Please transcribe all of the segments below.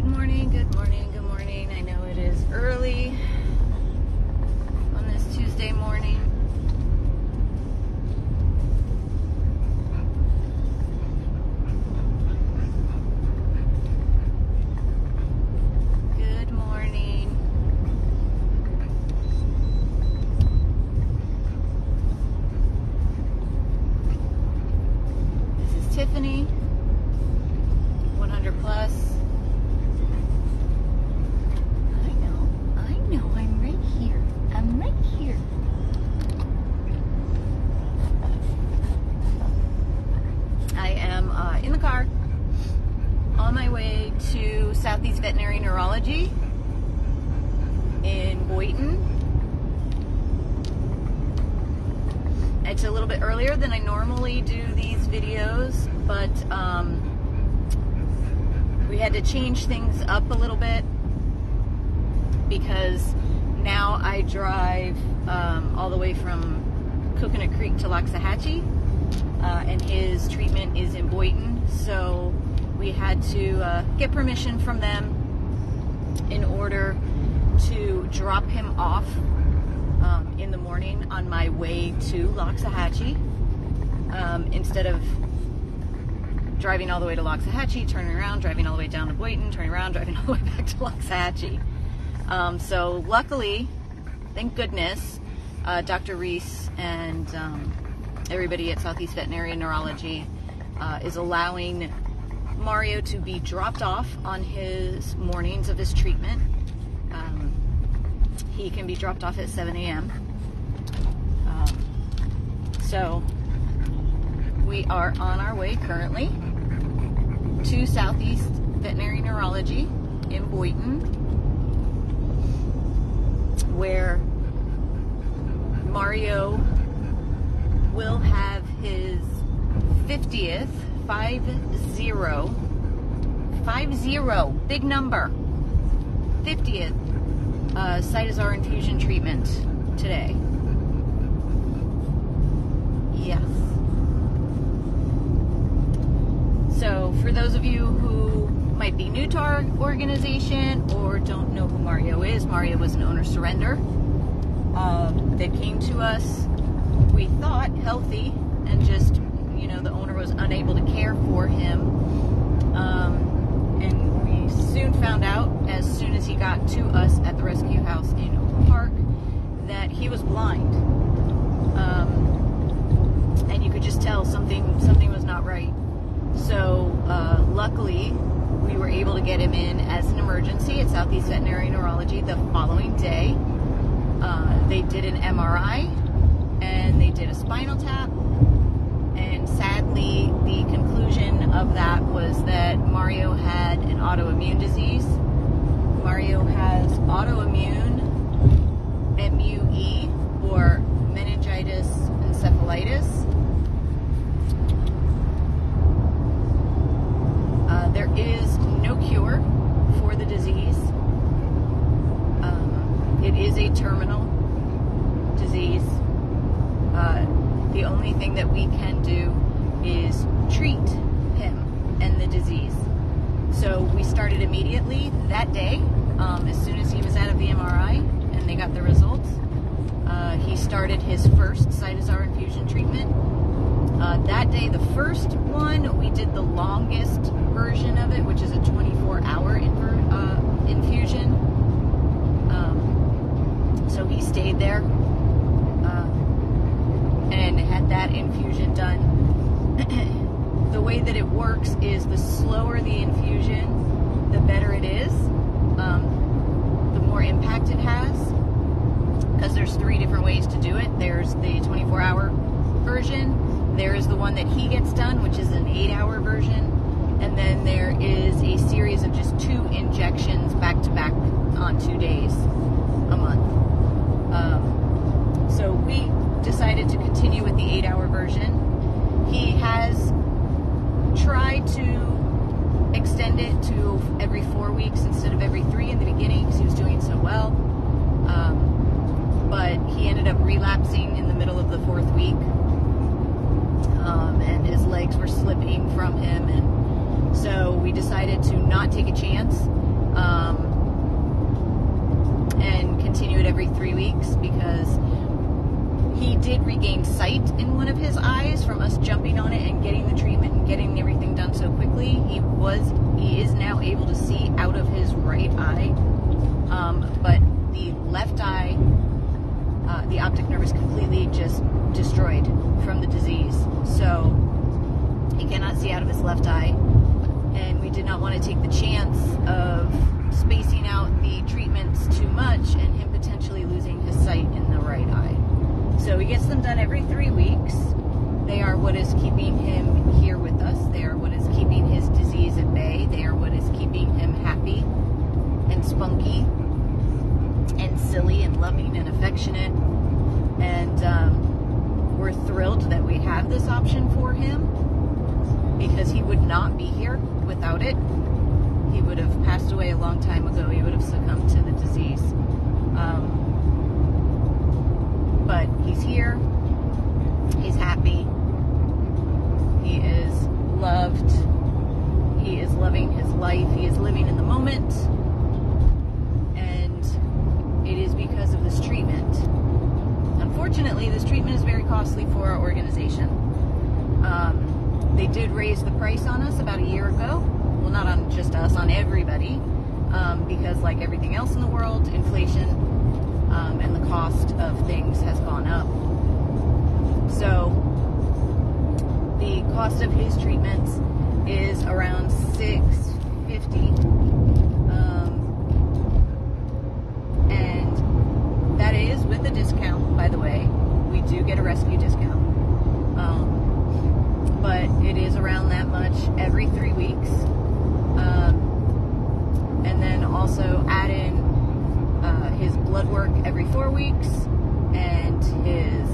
Good morning, good morning, good morning. I know it is early on this Tuesday morning. Good morning. This is Tiffany, 100 plus. I'm right here. I'm right here. I am in the car on my way to Southeast Veterinary Neurology in Boynton. It's a little bit earlier than I normally do these videos, but we had to change things up a little bit because now I drive all the way from Coconut Creek to Loxahatchee, and his treatment is in Boynton, so we had to get permission from them in order to drop him off in the morning on my way to Loxahatchee, instead of driving all the way to Loxahatchee, turning around, driving all the way down to Boynton, turning around, driving all the way back to Loxahatchee. So luckily, thank goodness, Dr. Reese and everybody at Southeast Veterinary Neurology is allowing Mario to be dropped off on his mornings of his treatment. He can be dropped off at 7 a.m. So we are on our way currently to Southeast Veterinary Neurology in Boynton, where Mario will have his 50th, 50, big number, 50th Cytosar infusion treatment today. Yes. So for those of you who might be new to our organization or don't know who Mario is, Mario was an owner surrender that came to us, we thought healthy, and just, you know, the owner was unable to care for him, and we soon found out, as soon as he got to us at the rescue house in Oak Park, that he was blind, and you could just tell something was not right. So luckily we were able to get him in as an emergency at Southeast Veterinary Neurology the following day. They did an MRI and they did a spinal tap, and sadly the conclusion of that was that Mario had an autoimmune disease. Mario has autoimmune MUE, or meningitis encephalitis. There is no cure for the disease. It is a terminal disease. The only thing that we can do is treat him and the disease. So we started immediately that day, as soon as he was out of the MRI and they got the results. He started his first Cytosar infusion treatment. That day, the first one, we did the longest version of it, which is a 24-hour infusion. So he stayed there and had that infusion done. The way that it works is the slower the infusion, the better it is, the more impact it has, because there's 3 different ways to do it. There's the 24-hour version, there's the one that he gets done, which is an 8-hour version, and then there is a series of just 2 injections back to back on 2 days a month. So we decided to continue with the 8-hour version. He has tried to extend it to every 4 weeks instead of every 3 in the beginning because he was doing so well, but he ended up relapsing in the middle of the 4th week, and his legs were slipping from him, and so we decided to not take a chance 3 weeks because he did regain sight in one of his eyes from us jumping on it and getting the treatment and getting everything done so quickly. He is now able to see out of his right eye, but the left eye, the optic nerve is completely just destroyed from the disease. So he cannot see out of his left eye, and we did not want to take the chance of spacing out the treatments too much and him potentially losing his sight in the right eye. So he gets them done every 3 weeks. They are what is keeping him here with us. They are what is keeping his disease at bay. They are what is keeping him happy and spunky and silly and loving and affectionate. And we're thrilled that we have this option for him because he would not be here without it. He would have passed away a long time ago. He would have succumbed to the disease. But he's here. He's happy. He is loved. He is loving his life. He is living in the moment. And it is because of this treatment. Unfortunately, this treatment is very costly for our organization. They did raise the price on us about a year ago. Well, not on just us, on everybody. Because like everything else in the world, inflation and the cost of things has gone up. So the cost of his treatments is around $650, and that is with a discount, by the way. We do get a rescue discount, but it is around that much every 3 weeks, and then also add in his blood work every 4 weeks and his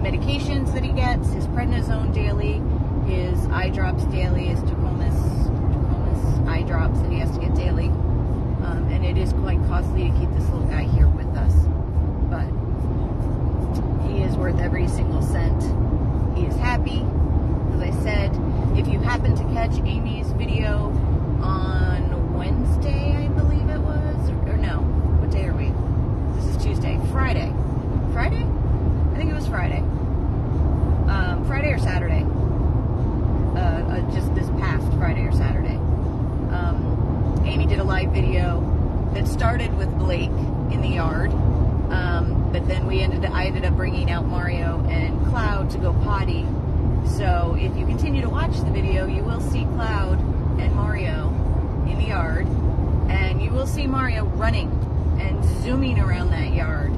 medications that he gets, his prednisone daily, his eye drops daily, his tacrolimus eye drops that he has to get daily. And it is quite costly to keep this little guy here with us. But he is worth every single cent. He is happy. As I said, if you happen to catch Amy's video on Wednesday, I believe it was, or no, what day are we? This is Tuesday. Friday? I think it was Friday. Friday or Saturday. Just this past Friday or Saturday. Amy did a live video that started with Blake in the yard, but then I ended up bringing out Mario and Cloud to go potty. So if you continue to watch the video, you will see Cloud and Mario in the yard, and you will see Mario running and zooming around that yard.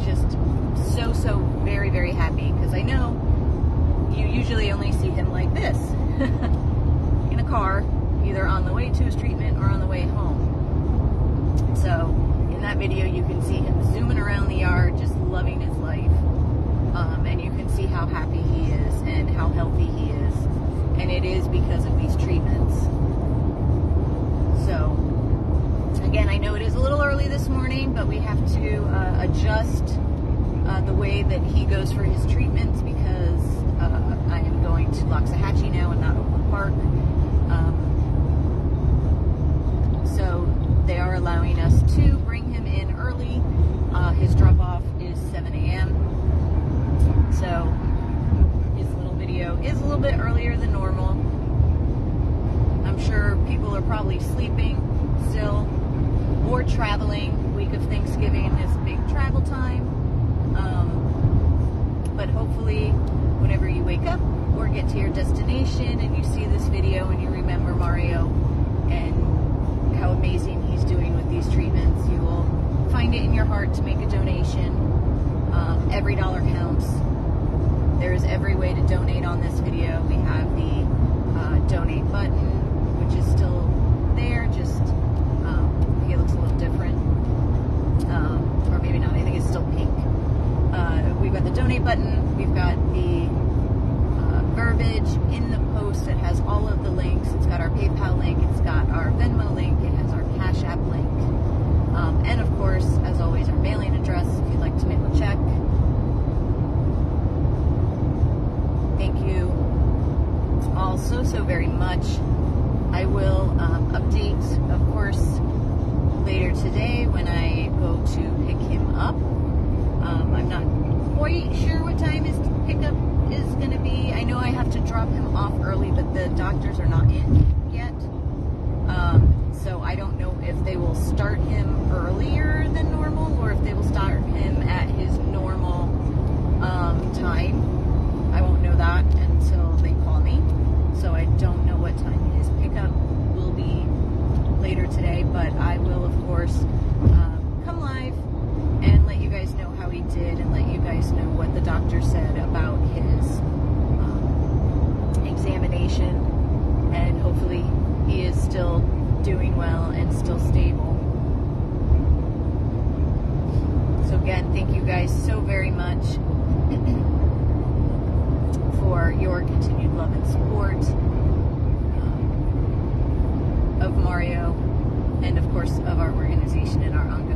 Just so very, very happy, because I know you usually only see him like this in a car, either on the way to his treatment or on the way home. So in that video you can see him zooming around the yard, just loving his life, and you can see how happy he is and how healthy he is, and it is because of these treatments. So again, I know it is a little early this morning, but we have to adjust the way that he goes for his treatments, because I am going to Loxahatchee now and not Oakland Park. So they are allowing us to bring him in early. His drop-off is 7 a.m. So his little video is a little bit earlier than normal. I'm sure people are probably sleeping still or traveling. Week of Thanksgiving is big travel time. But hopefully whenever you wake up or get to your destination and you see this video and you remember Mario and how amazing he's doing with these treatments, you will find it in your heart to make a donation. Every dollar counts. There is every way to donate on this video. We have the donate button, which is still there, just I think it looks a little different, or maybe not. I think it's still pink. We've got the donate button. We've got the verbiage in the post that has all of the links. It's got our PayPal link. It's got our Venmo link. It has our Cash App link. And of course, as always, our mailing address if you'd like to mail a check. Thank you all so very much. I will update, of course, later today when I go to pick him up. I'm not quite sure what time his pickup is going to be. I know I have to drop him off early, but the doctors are not in yet. So I don't know if they will start him earlier than normal or if they will start him at his normal time. I won't know that until they call me. So I don't know what time his pickup will be later today, but I will, of course, come live and let you guys know how he did and let you guys know what the doctor said about his examination, and hopefully he is still doing well and still stable. So again, thank you guys so very much for your continued love and support of Mario and of course of our organization and our ongoing